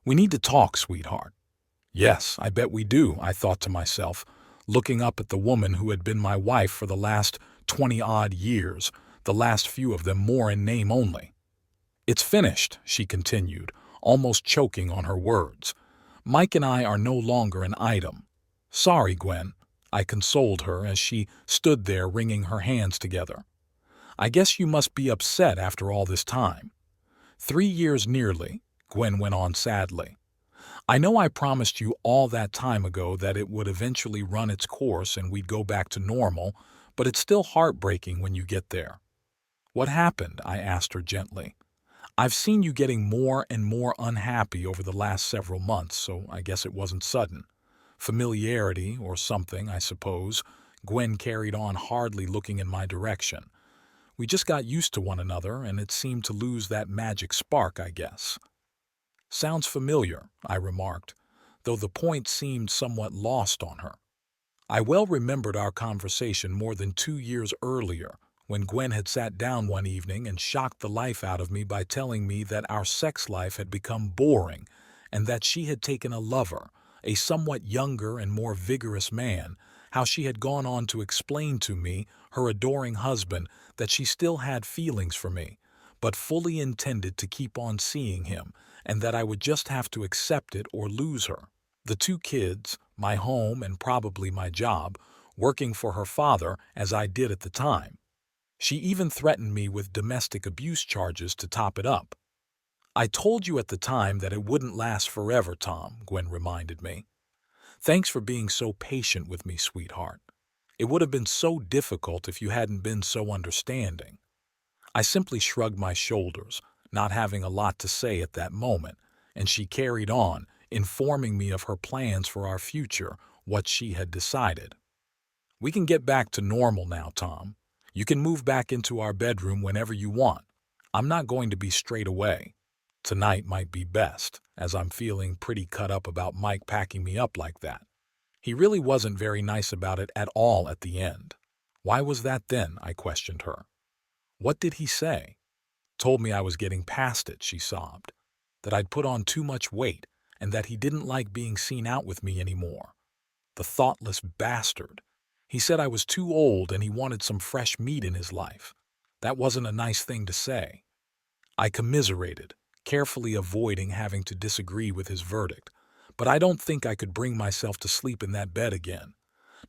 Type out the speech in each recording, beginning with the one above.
We need to talk, sweetheart. Yes, I bet we do, I thought to myself, looking up at the woman who had been my wife for the last 20-odd years, the last few of them more in name only. It's finished, she continued, almost choking on her words. Mike and I are no longer an item. Sorry, Gwen, I consoled her as she stood there wringing her hands together. I guess you must be upset after all this time. 3 years nearly, Gwen went on sadly. I know I promised you all that time ago that it would eventually run its course and we'd go back to normal, but it's still heartbreaking when you get there. What happened? I asked her gently. I've seen you getting more and more unhappy over the last several months, so I guess it wasn't sudden. Familiarity or something, I suppose. Gwen carried on, hardly looking in my direction. We just got used to one another, and it seemed to lose that magic spark, I guess. Sounds familiar, I remarked, though the point seemed somewhat lost on her. I well remembered our conversation more than 2 years earlier, when Gwen had sat down one evening and shocked the life out of me by telling me that our sex life had become boring and that she had taken a lover, a somewhat younger and more vigorous man, how she had gone on to explain to me, her adoring husband, that she still had feelings for me, but fully intended to keep on seeing him, and that I would just have to accept it or lose her. The 2 kids, my home and probably my job, working for her father as I did at the time. She even threatened me with domestic abuse charges to top it up. I told you at the time that it wouldn't last forever, Tom, Gwen reminded me. Thanks for being so patient with me, sweetheart. It would have been so difficult if you hadn't been so understanding. I simply shrugged my shoulders, not having a lot to say at that moment, and she carried on, informing me of her plans for our future, what she had decided. We can get back to normal now, Tom. You can move back into our bedroom whenever you want. I'm not going to be straight away. Tonight might be best, as I'm feeling pretty cut up about Mike packing me up like that. He really wasn't very nice about it at all at the end. Why was that then? I questioned her. What did he say? Told me I was getting past it, she sobbed. That I'd put on too much weight, and that he didn't like being seen out with me anymore. The thoughtless bastard. He said I was too old and he wanted some fresh meat in his life. That wasn't a nice thing to say. I commiserated, carefully avoiding having to disagree with his verdict, but I don't think I could bring myself to sleep in that bed again.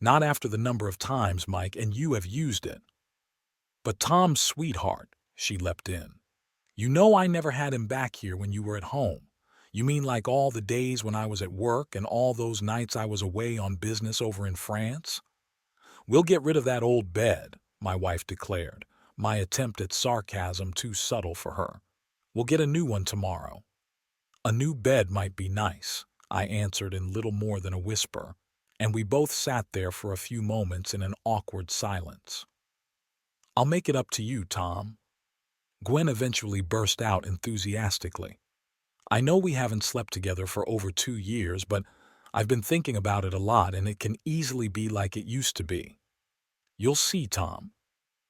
Not after the number of times, Mike, and you have used it. But Tom's sweetheart, she leapt in. You know I never had him back here when you were at home. You mean like all the days when I was at work and all those nights I was away on business over in France? We'll get rid of that old bed, my wife declared, my attempt at sarcasm too subtle for her. We'll get a new one tomorrow. A new bed might be nice, I answered in little more than a whisper, and we both sat there for a few moments in an awkward silence. I'll make it up to you, Tom. Gwen eventually burst out enthusiastically. I know we haven't slept together for over 2 years, but I've been thinking about it a lot, and it can easily be like it used to be. You'll see, Tom.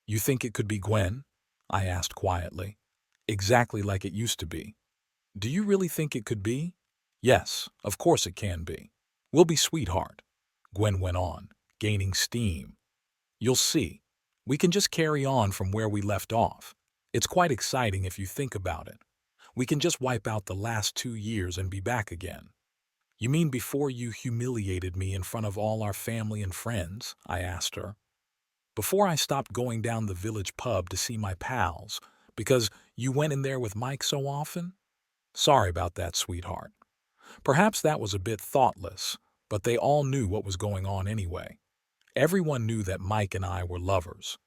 You think it could be Gwen? I asked quietly. Exactly like it used to be. Do you really think it could be? Yes, of course it can be. We'll be sweetheart, Gwen went on, gaining steam. You'll see. We can just carry on from where we left off. It's quite exciting if you think about it. We can just wipe out the last 2 years and be back again. You mean before you humiliated me in front of all our family and friends? I asked her. Before I stopped going down the village pub to see my pals, because you went in there with Mike so often? Sorry about that, sweetheart. Perhaps that was a bit thoughtless, but they all knew what was going on anyway. Everyone knew that Mike and I were lovers.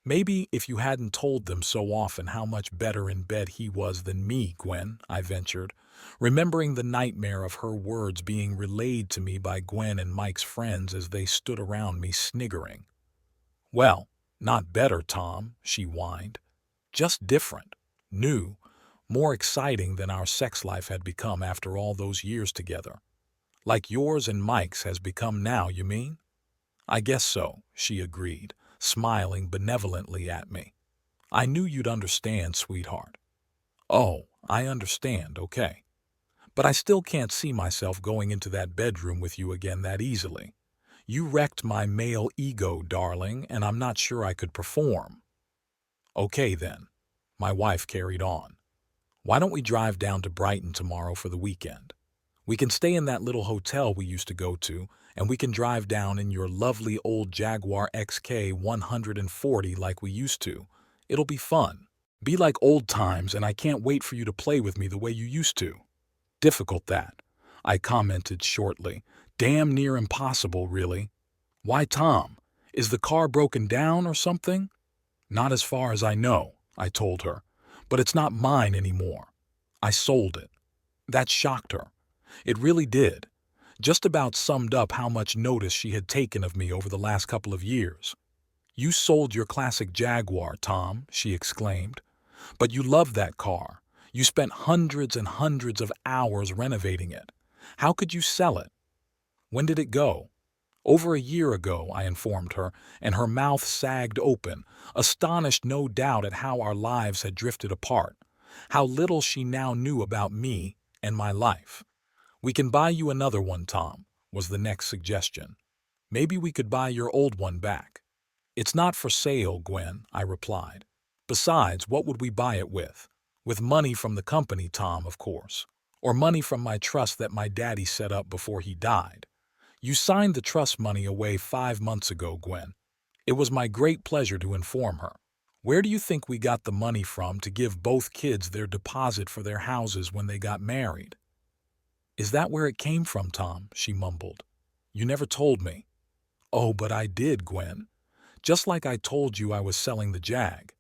Maybe if you hadn't told them so often how much better in bed he was than me, Gwen, I ventured, remembering the nightmare of her words being relayed to me by Gwen and Mike's friends as they stood around me sniggering. Well, not better, Tom, she whined. Just different, new, more exciting than our sex life had become after all those years together. Like yours and Mike's has become now, you mean? I guess so, she agreed, smiling benevolently at me. I knew you'd understand, sweetheart. Oh, I understand, okay. But I still can't see myself going into that bedroom with you again that easily. You wrecked my male ego, darling, and I'm not sure I could perform. Okay, then. My wife carried on. Why don't we drive down to Brighton tomorrow for the weekend? We can stay in that little hotel we used to go to, and we can drive down in your lovely old Jaguar XK 140 like we used to. It'll be fun. Be like old times, and I can't wait for you to play with me the way you used to. Difficult that, I commented shortly. Damn near impossible, really. Why, Tom? Is the car broken down or something? Not as far as I know, I told her. But it's not mine anymore. I sold it. That shocked her. It really did. Just about summed up how much notice she had taken of me over the last couple of years. You sold your classic Jaguar, Tom, she exclaimed. But you loved that car. You spent hundreds and hundreds of hours renovating it. How could you sell it? When did it go? Over a year ago, I informed her, and her mouth sagged open, astonished no doubt at how our lives had drifted apart, how little she now knew about me and my life. We can buy you another one, Tom, was the next suggestion. Maybe we could buy your old one back. It's not for sale, Gwen, I replied. Besides, what would we buy it with? With money from the company, Tom, of course. Or money from my trust that my daddy set up before he died. You signed the trust money away 5 months ago, Gwen. It was my great pleasure to inform her. Where do you think we got the money from to give both kids their deposit for their houses when they got married? Is that where it came from, Tom? She mumbled. You never told me. Oh, but I did, Gwen. Just like I told you I was selling the Jag.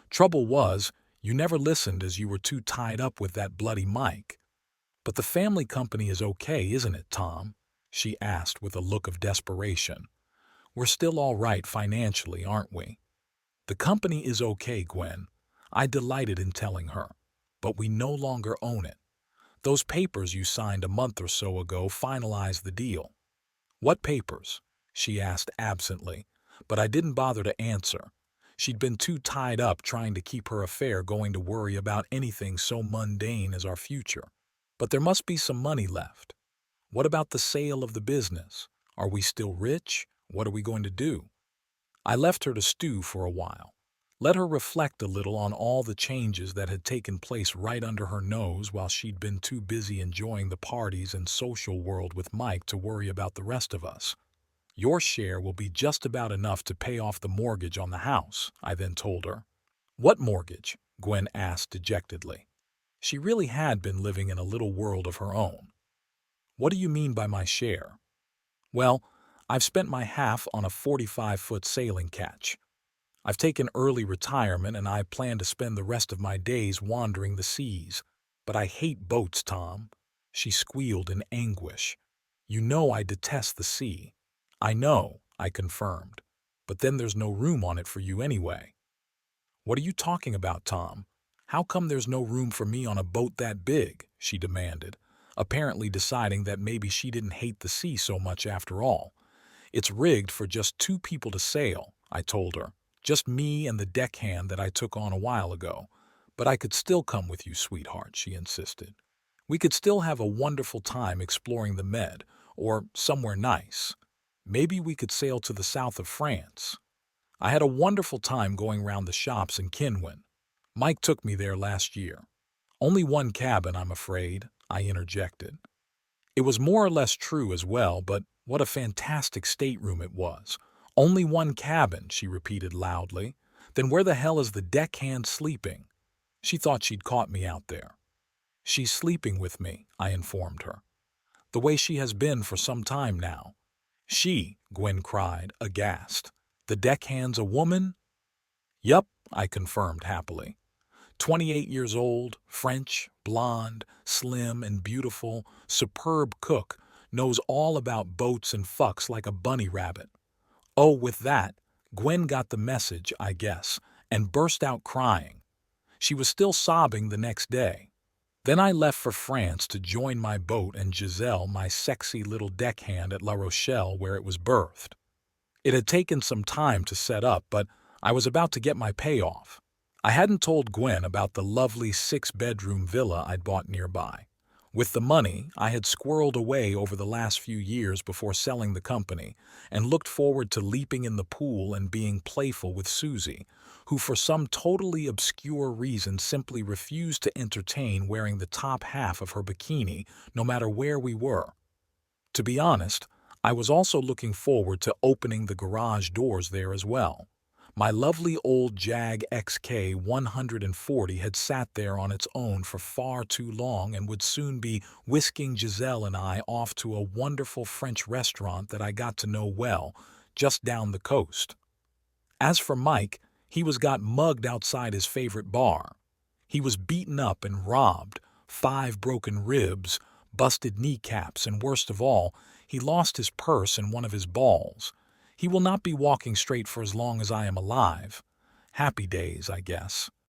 Trouble was, you never listened as you were too tied up with that bloody Mike. But the family company is okay, isn't it, Tom? She asked with a look of desperation. We're still all right financially, aren't we? The company is okay, Gwen. I delighted in telling her. But we no longer own it. Those papers you signed a month or so ago finalized the deal. What papers? She asked absently, but I didn't bother to answer. She'd been too tied up trying to keep her affair going to worry about anything so mundane as our future. But there must be some money left. What about the sale of the business? Are we still rich? What are we going to do? I left her to stew for a while. Let her reflect a little on all the changes that had taken place right under her nose while she'd been too busy enjoying the parties and social world with Mike to worry about the rest of us. Your share will be just about enough to pay off the mortgage on the house, I then told her. What mortgage? Gwen asked dejectedly. She really had been living in a little world of her own. What do you mean by my share? Well, I've spent my half on a 45-foot sailing catch. I've taken early retirement and I plan to spend the rest of my days wandering the seas. But I hate boats, Tom. She squealed in anguish. You know I detest the sea. I know, I confirmed. But then there's no room on it for you anyway. What are you talking about, Tom? How come there's no room for me on a boat that big? She demanded, apparently deciding that maybe she didn't hate the sea so much after all. It's rigged for just 2 people to sail, I told her. Just me and the deckhand that I took on a while ago. But I could still come with you, sweetheart, she insisted. We could still have a wonderful time exploring the Med, or somewhere nice. Maybe we could sail to the south of France. I had a wonderful time going round the shops in Kinwin. Mike took me there last year. Only one cabin, I'm afraid, I interjected. It was more or less true as well, but what a fantastic stateroom it was. Only one cabin, she repeated loudly. Then where the hell is the deckhand sleeping? She thought she'd caught me out there. She's sleeping with me, I informed her. The way she has been for some time now. She, Gwen cried, aghast. The deckhand's a woman? Yup, I confirmed happily. 28 years old, French, blonde, slim and beautiful, superb cook, knows all about boats and fucks like a bunny rabbit. Oh, with that, Gwen got the message, I guess, and burst out crying. She was still sobbing the next day. Then I left for France to join my boat and Giselle, my sexy little deckhand at La Rochelle where it was birthed. It had taken some time to set up, but I was about to get my payoff. I hadn't told Gwen about the lovely 6-bedroom villa I'd bought nearby. With the money, I had squirreled away over the last few years before selling the company, and looked forward to leaping in the pool and being playful with Susie, who for some totally obscure reason simply refused to entertain wearing the top half of her bikini no matter where we were. To be honest, I was also looking forward to opening the garage doors there as well. My lovely old Jag XK 140 had sat there on its own for far too long and would soon be whisking Giselle and I off to a wonderful French restaurant that I got to know well, just down the coast. As for Mike, he was got mugged outside his favorite bar. He was beaten up and robbed, 5 broken ribs, busted kneecaps, and worst of all, he lost his purse and one of his balls. He will not be walking straight for as long as I am alive. Happy days, I guess.